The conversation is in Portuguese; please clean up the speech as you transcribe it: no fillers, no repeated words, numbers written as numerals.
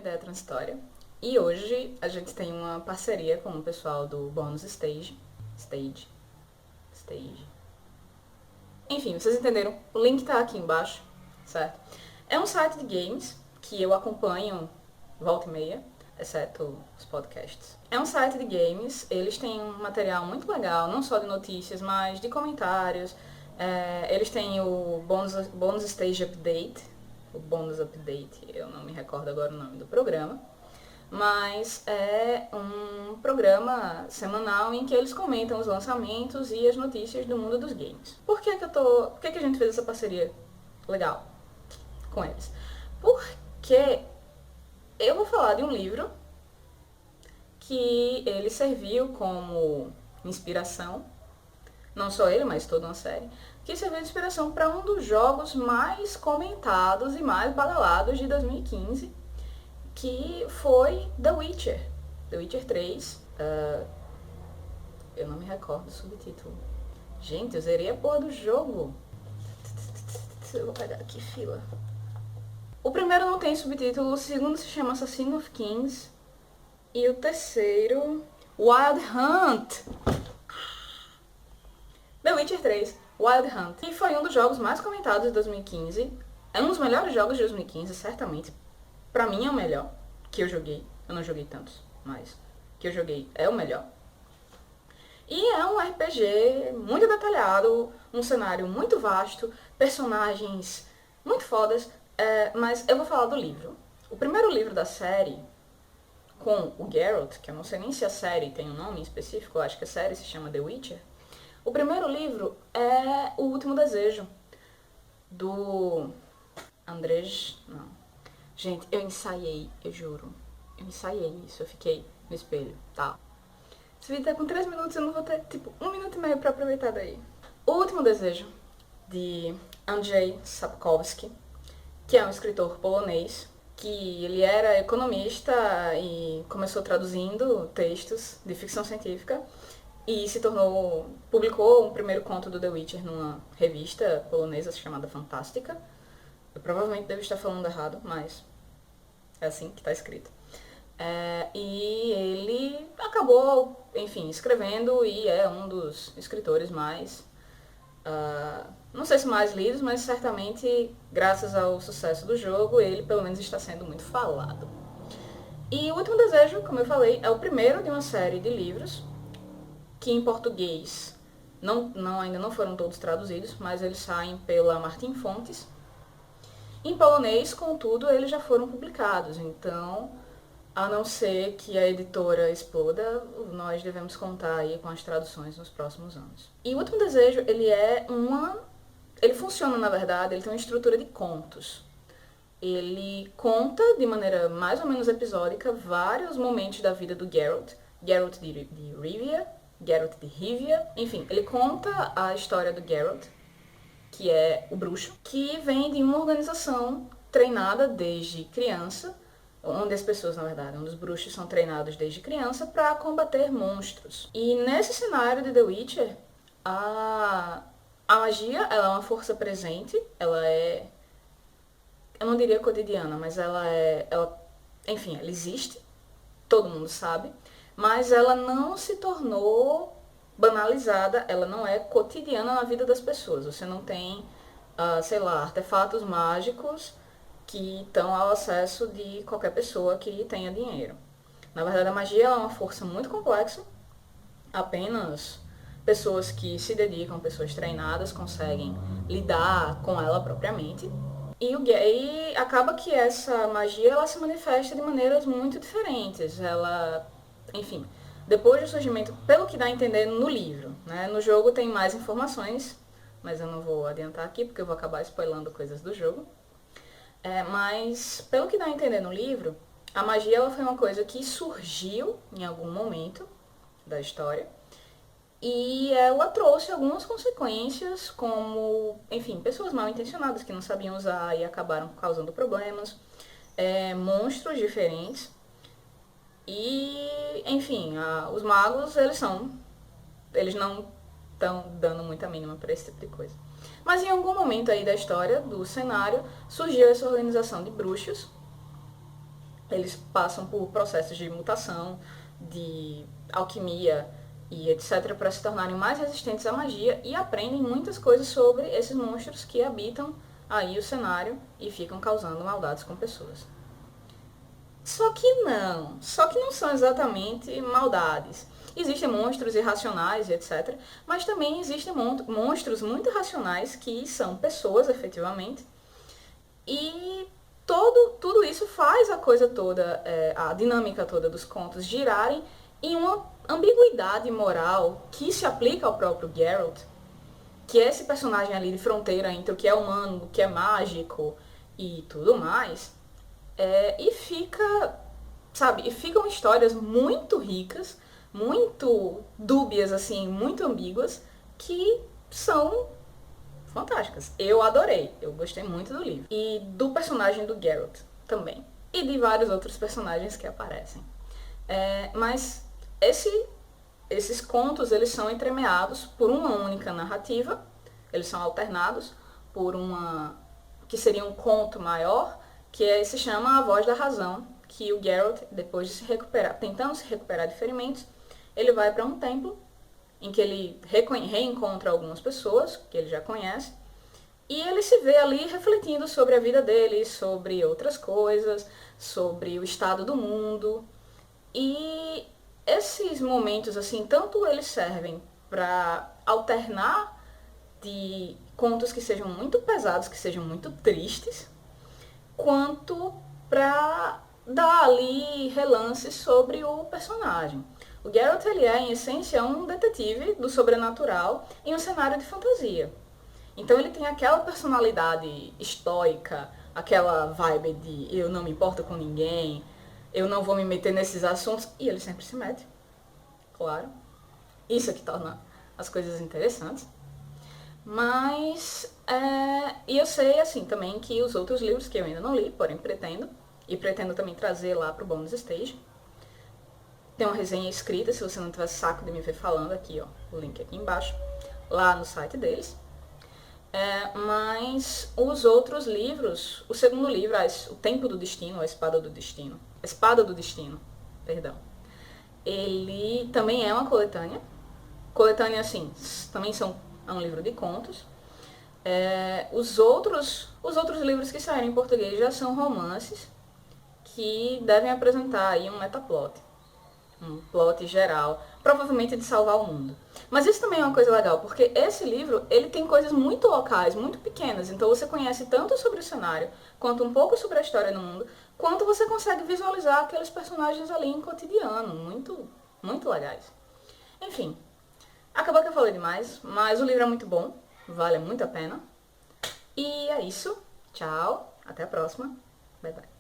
Ideia Transitória. E hoje a gente tem uma parceria com o pessoal do Bônus Stage. Enfim, vocês entenderam? O link tá aqui embaixo, certo? É um site de games que eu acompanho volta e meia, exceto os podcasts. É um site de games, eles têm um material muito legal, não só de notícias, mas de comentários. Eles têm o Bônus Stage Update, o Bônus Update, eu não me recordo agora o nome do programa, mas é um programa semanal em que eles comentam os lançamentos e as notícias do mundo dos games. Por que a gente fez essa parceria legal com eles? Porque eu vou falar de um livro que ele serviu como inspiração, não só ele, mas toda uma série, que serviu de inspiração para um dos jogos mais comentados e mais badalados de 2015, que foi The Witcher. The Witcher 3. Eu não me recordo do subtítulo. Gente, eu zerei a porra do jogo. Eu vou pegar aqui fila. O primeiro não tem subtítulo, o segundo se chama Assassin of Kings. E o terceiro, Wild Hunt. The Witcher 3, Wild Hunt. E foi um dos jogos mais comentados de 2015. É um dos melhores jogos de 2015, certamente. Pra mim é o melhor que eu joguei. Eu não joguei tantos, mas que eu joguei é o melhor. E é um RPG muito detalhado, um cenário muito vasto, personagens muito fodas, mas eu vou falar do livro. O primeiro livro da série, com o Geralt, que eu não sei nem se a série tem um nome específico, eu acho que a série se chama The Witcher. O primeiro livro é O Último Desejo, do Andrzej... Não. Gente, eu ensaiei, eu juro. Eu ensaiei isso, eu fiquei no espelho, tá? Esse vídeo tá com 3 minutos, eu não vou ter, 1 minuto e meio pra aproveitar daí. O Último Desejo, de Andrzej Sapkowski, que é um escritor polonês, que ele era economista e começou traduzindo textos de ficção científica e publicou um primeiro conto do The Witcher numa revista polonesa chamada Fantástica. Eu provavelmente devo estar falando errado, mas é assim que está escrito. E ele acabou, enfim, escrevendo e é um dos escritores mais, não sei se mais lidos, mas certamente, graças ao sucesso do jogo, ele pelo menos está sendo muito falado. E O Último Desejo, como eu falei, é o primeiro de uma série de livros que em português ainda não foram todos traduzidos, mas eles saem pela Martim Fontes. Em polonês, contudo, eles já foram publicados, então, a não ser que a editora exploda, nós devemos contar aí com as traduções nos próximos anos. E O Último Desejo, ele funciona, na verdade, ele tem uma estrutura de contos. Ele conta, de maneira mais ou menos episódica, vários momentos da vida do Geralt de Rivia, enfim, ele conta a história do Geralt, que é o bruxo, que vem de uma organização treinada desde criança, onde as pessoas, na verdade, onde os bruxos são treinados desde criança para combater monstros. E nesse cenário de The Witcher, a magia, ela é uma força presente, ela é, eu não diria cotidiana, mas enfim, ela existe, todo mundo sabe, mas ela não se tornou banalizada, ela não é cotidiana na vida das pessoas. Você não tem, sei lá, artefatos mágicos que estão ao acesso de qualquer pessoa que tenha dinheiro. Na verdade, a magia é uma força muito complexa, apenas pessoas que se dedicam, pessoas treinadas, conseguem lidar com ela propriamente. E acaba que essa magia ela se manifesta de maneiras muito diferentes. Enfim, depois do surgimento, pelo que dá a entender no livro, né? No jogo tem mais informações, mas eu não vou adiantar aqui porque eu vou acabar spoilando coisas do jogo. Mas, pelo que dá a entender no livro, a magia ela foi uma coisa que surgiu em algum momento da história e ela trouxe algumas consequências, como, enfim, pessoas mal intencionadas que não sabiam usar e acabaram causando problemas, monstros diferentes. E, enfim, os magos, eles não estão dando muita mínima para esse tipo de coisa. Mas em algum momento aí da história, do cenário, surgiu essa organização de bruxos Eles passam por processos de mutação, de alquimia e etc. para se tornarem mais resistentes à magia e aprendem muitas coisas sobre esses monstros que habitam aí o cenário e ficam causando maldades com pessoas. Só que não são exatamente maldades. Existem monstros irracionais e etc. Mas também existem monstros muito racionais que são pessoas, efetivamente. E tudo isso faz a coisa toda, a dinâmica toda dos contos girarem em uma ambiguidade moral que se aplica ao próprio Geralt, que é esse personagem ali de fronteira entre o que é humano, o que é mágico e tudo mais. E fica, sabe, e ficam histórias muito ricas, muito dúbias, assim, muito ambíguas, que são fantásticas. Eu adorei, eu gostei muito do livro. E do personagem do Geralt também. E de vários outros personagens que aparecem. Mas esses contos, eles são entremeados por uma única narrativa, eles são alternados por que seria um conto maior, que se chama A Voz da Razão, que o Geralt, depois de se recuperar, tentando se recuperar de ferimentos, ele vai para um templo, em que ele reencontra algumas pessoas que ele já conhece, e ele se vê ali refletindo sobre a vida dele, sobre outras coisas, sobre o estado do mundo. E esses momentos, assim, tanto eles servem para alternar de contos que sejam muito pesados, que sejam muito tristes, quanto para dar ali relances sobre o personagem. O Geralt, ele é, em essência, um detetive do sobrenatural em um cenário de fantasia. Então ele tem aquela personalidade estoica, aquela vibe de eu não me importo com ninguém, eu não vou me meter nesses assuntos, e ele sempre se mete, claro. Isso é que torna as coisas interessantes. Mas, e eu sei, assim, também que os outros livros que eu ainda não li, porém pretendo, e pretendo também trazer lá pro Bonus Stage. Tem uma resenha escrita, se você não tiver saco de me ver falando aqui, ó, o link aqui embaixo, lá no site deles. Mas os outros livros, o segundo livro, O Tempo do Destino, A Espada do Destino, perdão, ele também é uma coletânea. Coletânea, assim, também é um livro de contos. Os outros livros que saíram em português já são romances que devem apresentar aí um metaplot, um plot geral, provavelmente de salvar o mundo. Mas isso também é uma coisa legal, porque esse livro, ele tem coisas muito locais, muito pequenas, então você conhece tanto sobre o cenário, quanto um pouco sobre a história do mundo, quanto você consegue visualizar aqueles personagens ali em cotidiano, muito, muito legais. Enfim, acabou que eu falei demais, mas o livro é muito bom, vale muito a pena. E é isso, tchau, até a próxima, bye bye.